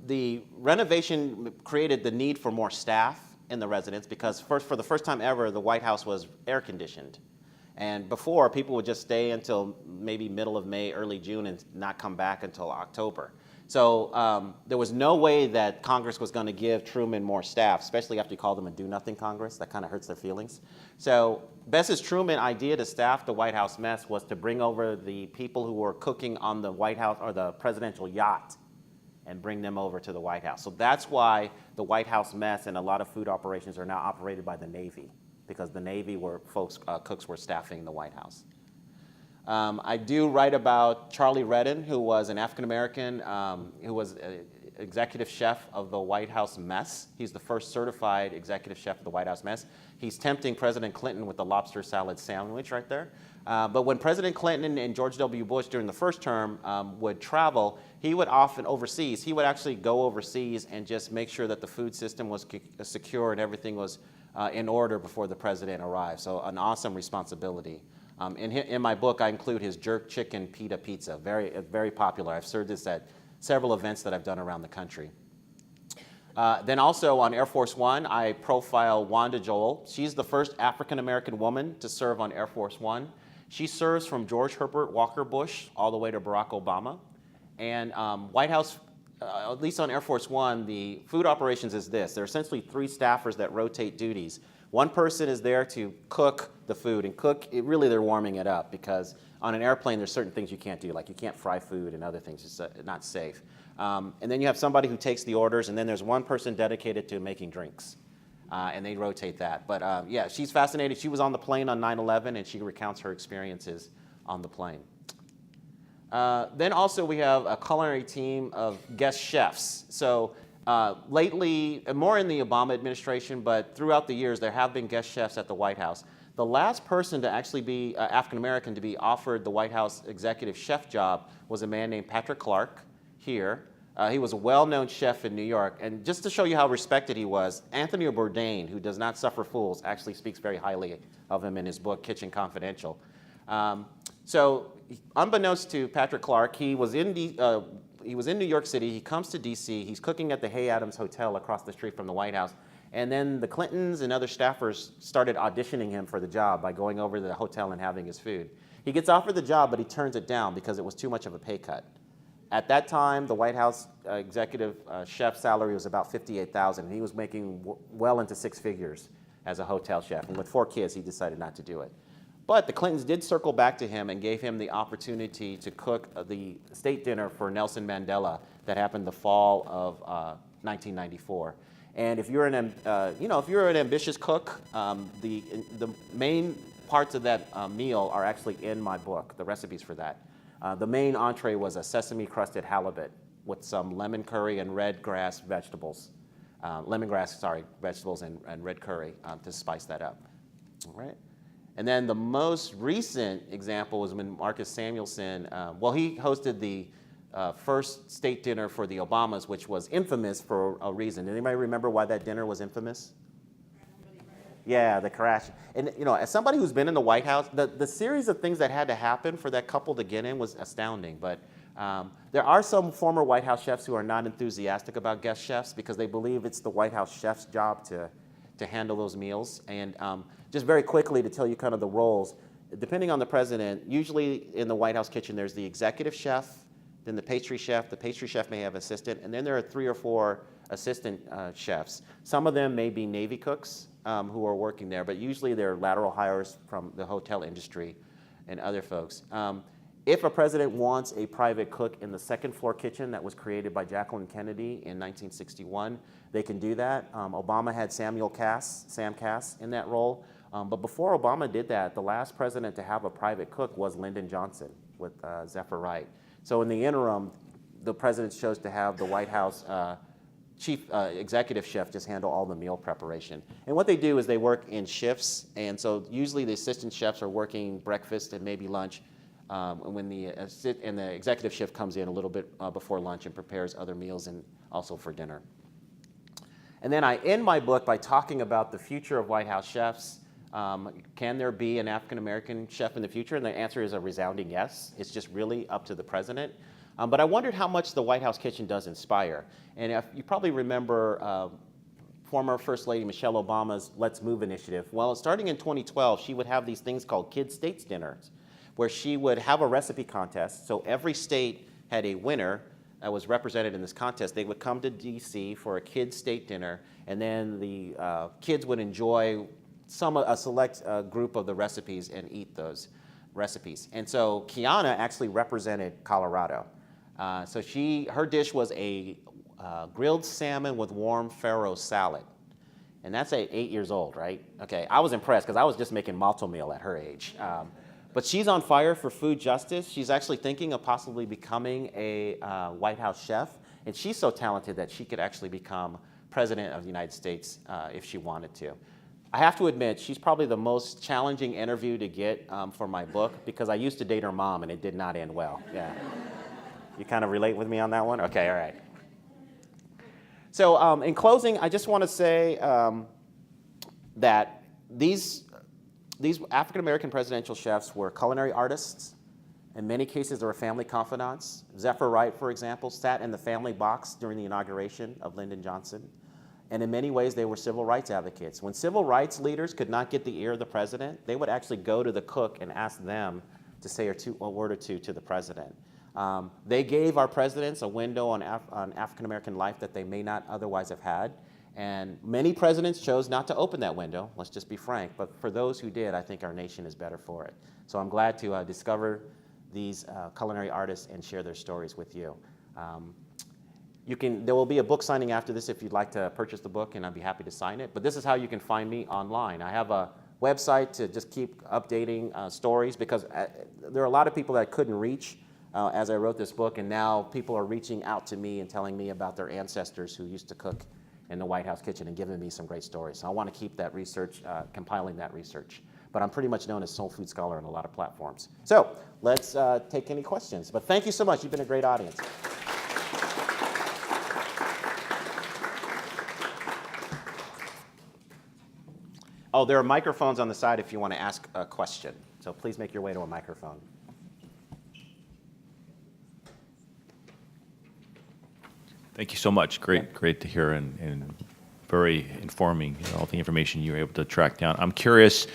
the renovation created the need for more staff in the residence because for the first time ever, the White House was air conditioned. And before, people would just stay until maybe middle of May, early June, and not come back until October. So there was no way that Congress was going to give Truman more staff, especially after you called them a do-nothing Congress. That kind of hurts their feelings. So Bess's Truman idea to staff the White House mess was to bring over the people who were cooking on the White House or the presidential yacht and bring them over to the White House. So that's why the White House mess and a lot of food operations are now operated by the Navy, because the Navy cooks were staffing the White House. I do write about Charlie Redden, who was an African-American who was executive chef of the White House mess. He's the first certified executive chef of the White House mess. He's tempting President Clinton with the lobster salad sandwich right there. But when President Clinton and George W. Bush during the first term would travel, he would often overseas. He would actually go overseas and just make sure that the food system was secure and everything was in order before the president arrived. So an awesome responsibility. In my book, I include his jerk chicken pita pizza, very popular. I've served this at several events that I've done around the country. Then also on Air Force One, I profile Wanda Joel. She's the first African-American woman to serve on Air Force One. She serves from George Herbert Walker Bush all the way to Barack Obama. And White House, at least on Air Force One, the food operations is this. There are essentially 3 staffers that rotate duties. One person is there to cook the food, and really they're warming it up, because on an airplane there's certain things you can't do, like you can't fry food and other things, it's not safe. And then you have somebody who takes the orders, and then there's one person dedicated to making drinks, and they rotate that. But yeah, she's fascinated. She was on the plane on 9/11, and she recounts her experiences on the plane. Then also we have a culinary team of guest chefs. So lately, more in the Obama administration, but throughout the years, there have been guest chefs at the White House. The last person to actually be African-American to be offered the White House executive chef job was a man named Patrick Clark here. He was a well-known chef in New York. And just to show you how respected he was, Anthony Bourdain, who does not suffer fools, actually speaks very highly of him in his book, Kitchen Confidential. So unbeknownst to Patrick Clark, he was in New York City. He comes to D.C. He's cooking at the Hay Adams Hotel across the street from the White House. And then the Clintons and other staffers started auditioning him for the job by going over to the hotel and having his food. He gets offered the job, but he turns it down because it was too much of a pay cut. At that time, the White House executive chef salary was about $58,000, and he was making well into 6 figures as a hotel chef. And with 4 kids, he decided not to do it. But the Clintons did circle back to him and gave him the opportunity to cook the state dinner for Nelson Mandela that happened the fall of 1994. And if you're an ambitious cook, the main parts of that meal are actually in my book, the recipes for that. The main entree was a sesame-crusted halibut with some lemon curry and red grass vegetables. Vegetables and red curry to spice that up. All right. And then the most recent example was when Marcus Samuelson, he hosted the first state dinner for the Obamas, which was infamous for a reason. Does anybody remember why that dinner was infamous? Yeah, the crash. And as somebody who's been in the White House, the series of things that had to happen for that couple to get in was astounding. But there are some former White House chefs who are not enthusiastic about guest chefs because they believe it's the White House chef's job to handle those meals. And just very quickly to tell you kind of the roles, depending on the president, usually in the White House kitchen there's the executive chef, then the pastry chef. The pastry chef may have an assistant, and then there are 3 or 4 assistant chefs. Some of them may be Navy cooks who are working there, but usually they're lateral hires from the hotel industry and other folks. If a president wants a private cook in the second floor kitchen that was created by Jacqueline Kennedy in 1961, they can do that. Obama had Sam Cass in that role. But before Obama did that, the last president to have a private cook was Lyndon Johnson with Zephyr Wright. So in the interim, the president chose to have the White House chief executive chef just handle all the meal preparation. And what they do is they work in shifts, and so usually the assistant chefs are working breakfast and maybe lunch, when the executive chef comes in a little bit before lunch and prepares other meals and also for dinner. And then I end my book by talking about the future of White House chefs. Can there be an African-American chef in the future? And the answer is a resounding yes. It's just really up to the president. But I wondered how much the White House kitchen does inspire. And if you probably remember former First Lady Michelle Obama's Let's Move initiative. Well, starting in 2012, she would have these things called Kid States Dinners, where she would have a recipe contest. So every state had a winner that was represented in this contest. They would come to DC for a kid state dinner, and then the kids would enjoy a select group of the recipes and eat those recipes. And so Kiana actually represented Colorado. So her dish was a grilled salmon with warm farro salad. And that's at 8 years old, right? Okay, I was impressed because I was just making malto meal at her age. But she's on fire for food justice. She's actually thinking of possibly becoming a White House chef. And she's so talented that she could actually become president of the United States if she wanted to. I have to admit, she's probably the most challenging interview to get for my book because I used to date her mom and it did not end well. Yeah. You kind of relate with me on that one? Okay, all right. So in closing, I just want to say that these African-American presidential chefs were culinary artists. In many cases, they were family confidants. Zephyr Wright, for example, sat in the family box during the inauguration of Lyndon Johnson. And in many ways, they were civil rights advocates. When civil rights leaders could not get the ear of the president, they would actually go to the cook and ask them to say a word or two to the president. They gave our presidents a window on African-American life that they may not otherwise have had. And many presidents chose not to open that window, let's just be frank. But for those who did, I think our nation is better for it. So I'm glad to discover these culinary artists and share their stories with you. There will be a book signing after this if you'd like to purchase the book, and I'd be happy to sign it. But this is how you can find me online. I have a website to just keep updating stories because there are a lot of people that I couldn't reach as I wrote this book, and now people are reaching out to me and telling me about their ancestors who used to cook in the White House kitchen and giving me some great stories. So I want to keep that research, compiling that research. But I'm pretty much known as Soul Food Scholar on a lot of platforms. So let's take any questions. But thank you so much. You've been a great audience. Oh, there are microphones on the side if you want to ask a question. So please make your way to a microphone. Thank you so much. Great to hear and very informing, all the information you were able to track down. I'm curious,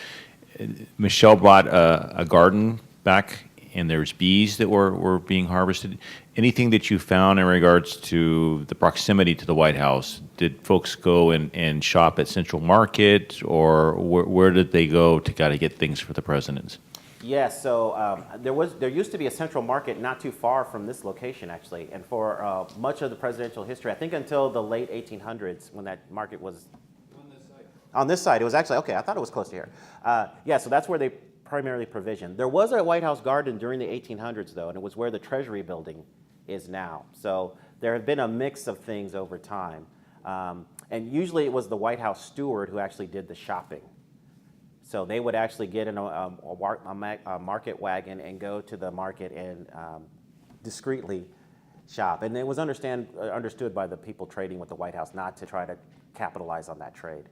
Michelle brought a garden back and there's bees that were being harvested. Anything that you found in regards to the proximity to the White House? Did folks go and shop at Central Market, or where did they go to kind of get things for the presidents? Yes, so there used to be a Central Market not too far from this location, actually, and for much of the presidential history, I think until the late 1800s, when that market was on this side. It was actually, okay, I thought it was close to here. Yeah, so that's where they primarily provisioned. There was a White House garden during the 1800s, though, and it was where the Treasury building is now. So there have been a mix of things over time. And usually it was the White House steward who actually did the shopping. So they would actually get in a market wagon and go to the market and discreetly shop. And it was understood by the people trading with the White House not to try to capitalize on that trade.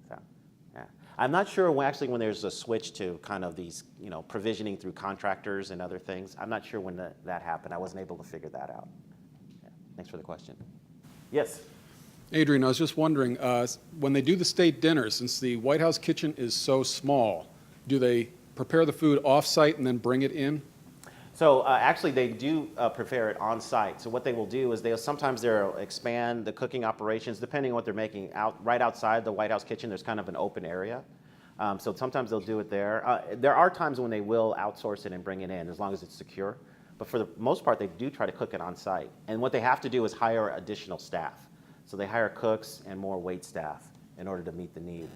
So, yeah. I'm not sure when there's a switch to kind of these, provisioning through contractors and other things. I'm not sure when that happened. I wasn't able to figure that out. Yeah. Thanks for the question. Yes? Adrian, I was just wondering, when they do the state dinner, since the White House kitchen is so small, do they prepare the food off-site and then bring it in? So actually, they do prepare it on site. So what they will do is sometimes they'll expand the cooking operations, depending on what they're making. Right outside the White House kitchen, there's kind of an open area. So sometimes they'll do it there. There are times when they will outsource it and bring it in, as long as it's secure. But for the most part, they do try to cook it on site. And what they have to do is hire additional staff. So they hire cooks and more wait staff in order to meet the need.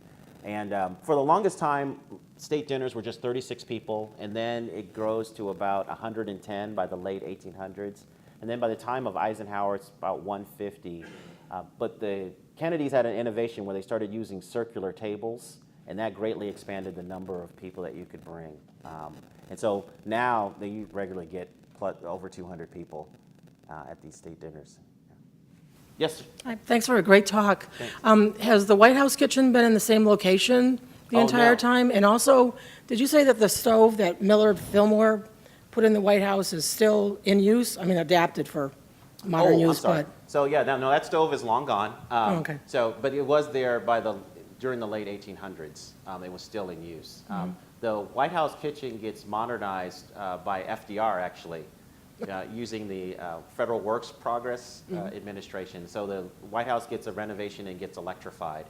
And for the longest time, state dinners were just 36 people, and then it grows to about 110 by the late 1800s. And then by the time of Eisenhower, it's about 150. But the Kennedys had an innovation where they started using circular tables, and that greatly expanded the number of people that you could bring. And so now they regularly get over 200 people at these state dinners. Yes, sir. Hi, thanks for a great talk. Has the White House kitchen been in the same location the Oh, entire no. time? And also, did you say that the stove that Miller Fillmore put in the White House is still in use? I mean, adapted for modern I'm use, sorry. but, So yeah, no, that stove is long gone. okay. So, but it was there during the late 1800s. It was still in use. The White House kitchen gets modernized by FDR actually, using the Federal Works Progress Administration. So the White House gets a renovation and gets electrified.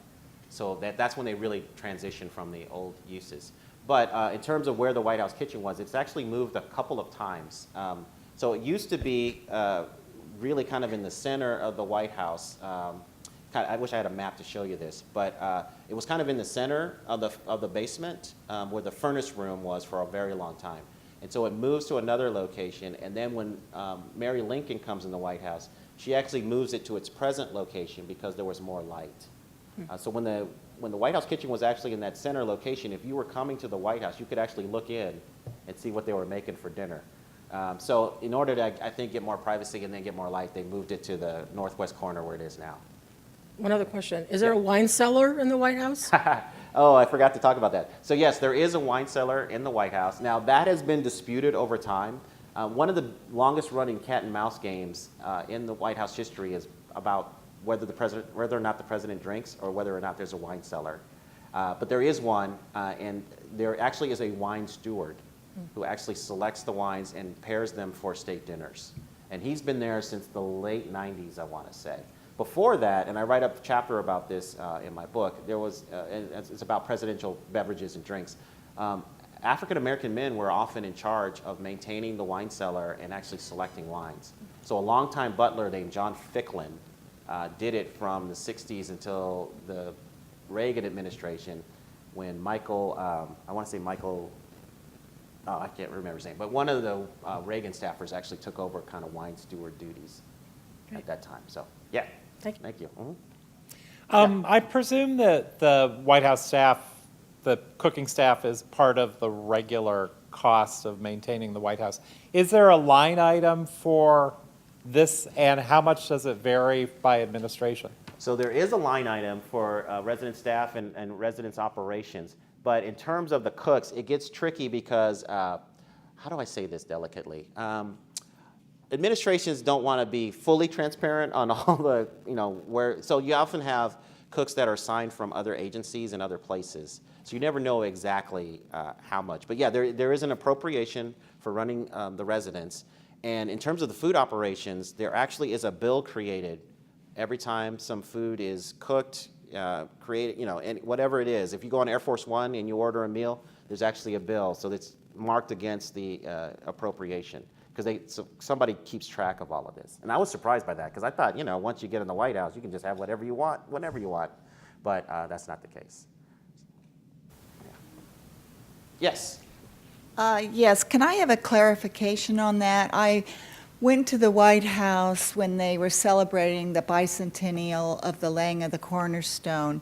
So that's when they really transition from the old uses. But in terms of where the White House kitchen was, it's actually moved a couple of times. So it used to be really kind of in the center of the White House. I wish I had a map to show you this, but it was kind of in the center of the basement where the furnace room was for a very long time. And so it moves to another location, and then when Mary Lincoln comes in the White House, she actually moves it to its present location because there was more light. So when the White House kitchen was actually in that center location, if you were coming to the White House, you could actually look in and see what they were making for dinner. So in order to, I think, get more privacy and then get more light, they moved it to the northwest corner where it is now. One other question. Is there a wine cellar in the White House? Oh, I forgot to talk about that. So yes, there is a wine cellar in the White House. Now that has been disputed over time. One of the longest running cat and mouse games in the White House history is about whether or not the president drinks or whether or not there's a wine cellar. But there is one, and there actually is a wine steward who actually selects the wines and pairs them for state dinners. And he's been there since the late 90s, I want to say. Before that, and I write up a chapter about this in my book, there was, and it's about presidential beverages and drinks. African American men were often in charge of maintaining the wine cellar and actually selecting wines. So a longtime butler named John Ficklin did it from the 60s until the Reagan administration, when Michael, I want to say Michael, I can't remember his name, but one of the Reagan staffers actually took over kind of wine steward duties at that time. So, yeah. Thank you. Mm-hmm. I presume that the White House staff, the cooking staff, is part of the regular cost of maintaining the White House. Is there a line item for this, and how much does it vary by administration? So there is a line item for resident staff and residence operations. But in terms of the cooks, it gets tricky because, how do I say this delicately? Administrations don't want to be fully transparent on all the, so you often have cooks that are signed from other agencies and other places. So you never know exactly how much. But yeah, there is an appropriation for running the residence. And in terms of the food operations, there actually is a bill created every time some food is cooked, created, and whatever it is. If you go on Air Force One and you order a meal, there's actually a bill. So that's marked against the appropriation. Because somebody keeps track of all of this. And I was surprised by that, because I thought, once you get in the White House, you can just have whatever you want, whenever you want. But that's not the case. Yeah. Yes? Yes, can I have a clarification on that? I went to the White House when they were celebrating the bicentennial of the laying of the cornerstone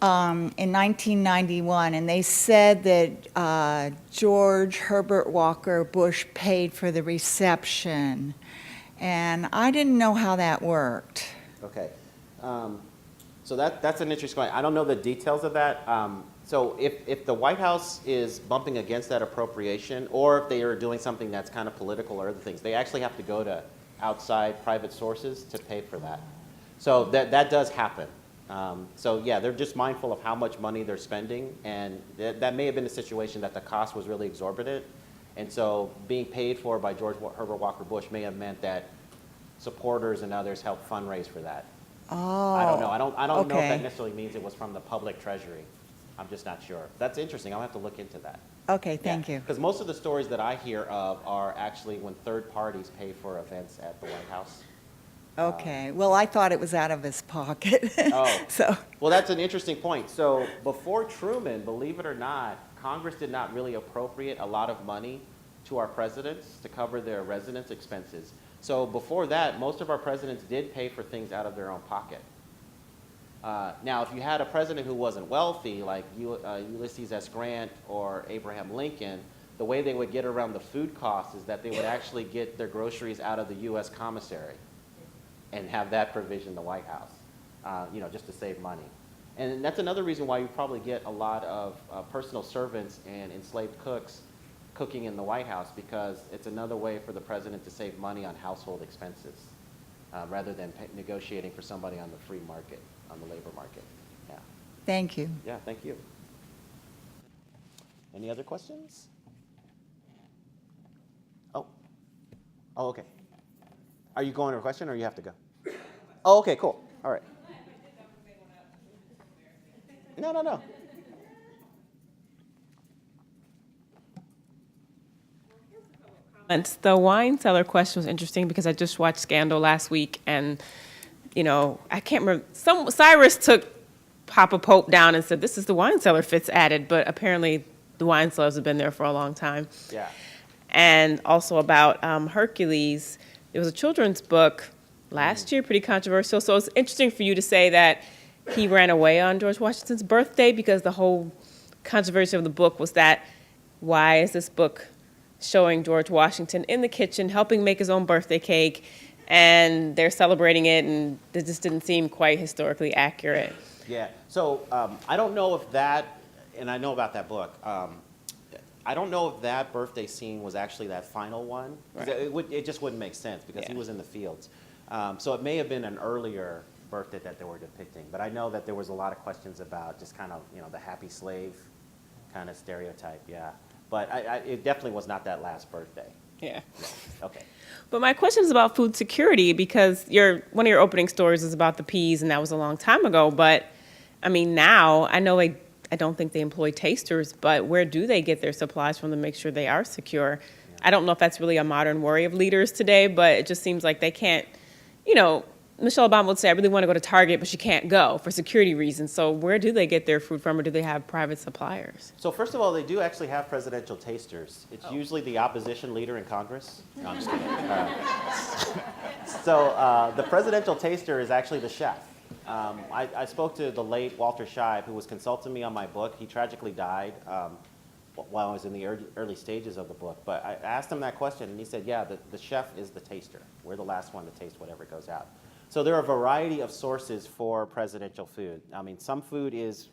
in 1991, and they said that George Herbert Walker Bush paid for the reception, and I didn't know how that worked. Okay. So that's an interesting point. I don't know the details of that. So if the White House is bumping against that appropriation, or if they are doing something that's kind of political or other things, they actually have to go to outside private sources to pay for that. So that does happen. So yeah, they're just mindful of how much money they're spending, and that may have been a situation that the cost was really exorbitant, and so being paid for by George Herbert Walker Bush may have meant that supporters and others helped fundraise for that. Oh, I don't know. I don't know if okay. that necessarily means it was from the public treasury. I'm just not sure. That's interesting. I'll have to look into that. Okay, thank you. Because most of the stories that I hear of are actually when third parties pay for events at the White House. Okay, well, I thought it was out of his pocket. Oh. So, Well, that's an interesting point. So before Truman, believe it or not, Congress did not really appropriate a lot of money to our presidents to cover their residence expenses. So before that, most of our presidents did pay for things out of their own pocket. Now, if you had a president who wasn't wealthy, like Ulysses S. Grant or Abraham Lincoln, the way they would get around the food costs is that they would actually get their groceries out of the U.S. commissary and have that provision in the White House, just to save money. And that's another reason why you probably get a lot of personal servants and enslaved cooks cooking in the White House, because it's another way for the president to save money on household expenses rather than negotiating for somebody on the free market, on the labor market. Yeah. thank you. Yeah, thank you. Any other questions? Oh, okay. Are you going to a question or you have to go? Oh, okay, cool. All right. No. And the wine cellar question was interesting because I just watched Scandal last week, and I can't remember. Cyrus took Papa Pope down and said, "This is the wine cellar Fitz added," but apparently the wine cellars have been there for a long time. Yeah. And also about Hercules, there was a children's book last year, pretty controversial. So it's interesting for you to say that he ran away on George Washington's birthday, because the whole controversy of the book was that, why is this book showing George Washington in the kitchen helping make his own birthday cake, and they're celebrating it, and it just didn't seem quite historically accurate. Yeah. So I don't know if that, and I know about that book. I don't know if that birthday scene was actually that final one. 'Cause it just wouldn't make sense because he was in the fields. So it may have been an earlier birthday that they were depicting. But I know that there was a lot of questions about just kind of, the happy slave kind of stereotype, yeah. But it definitely was not that last birthday. Yeah. Okay. But my question is about food security, because one of your opening stories is about the peas, and that was a long time ago. But, I mean, now, I know I don't think they employ tasters, but where do they get their supplies from to make sure they are secure? Yeah. I don't know if that's really a modern worry of leaders today, but it just seems like they can't, Michelle Obama would say, I really want to go to Target, but she can't go for security reasons. So where do they get their food from, or do they have private suppliers? So first of all, they do actually have presidential tasters. It's usually the opposition leader in Congress. No, I'm just kidding. The presidential taster is actually the chef. I spoke to the late Walter Scheib, who was consulting me on my book. He tragically died while I was in the early stages of the book. But I asked him that question, and he said, yeah, the chef is the taster. We're the last one to taste whatever goes out. So there are a variety of sources for presidential food. I mean, some food is,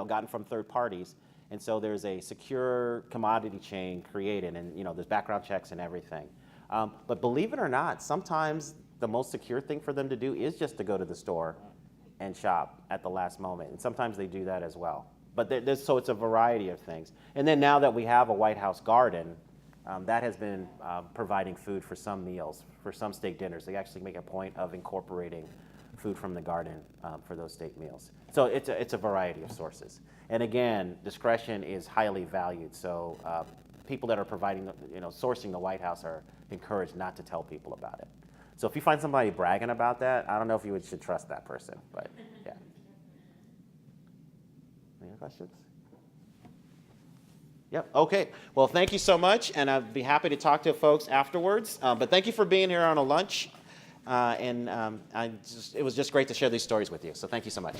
gotten from third parties, and so there's a secure commodity chain created, and there's background checks and everything. But believe it or not, sometimes the most secure thing for them to do is just to go to the store and shop at the last moment, and sometimes they do that as well. But so it's a variety of things. And then now that we have a White House garden, that has been providing food for some meals, for some state dinners. They actually make a point of incorporating food from the garden for those state meals. So it's a variety of sources. And again, discretion is highly valued. So people that are providing, sourcing the White House are encouraged not to tell people about it. So if you find somebody bragging about that, I don't know if you should trust that person, but yeah. Any other questions? Yep, okay. Well, thank you so much, and I'd be happy to talk to folks afterwards. But thank you for being here on a lunch, it was just great to share these stories with you, so thank you so much.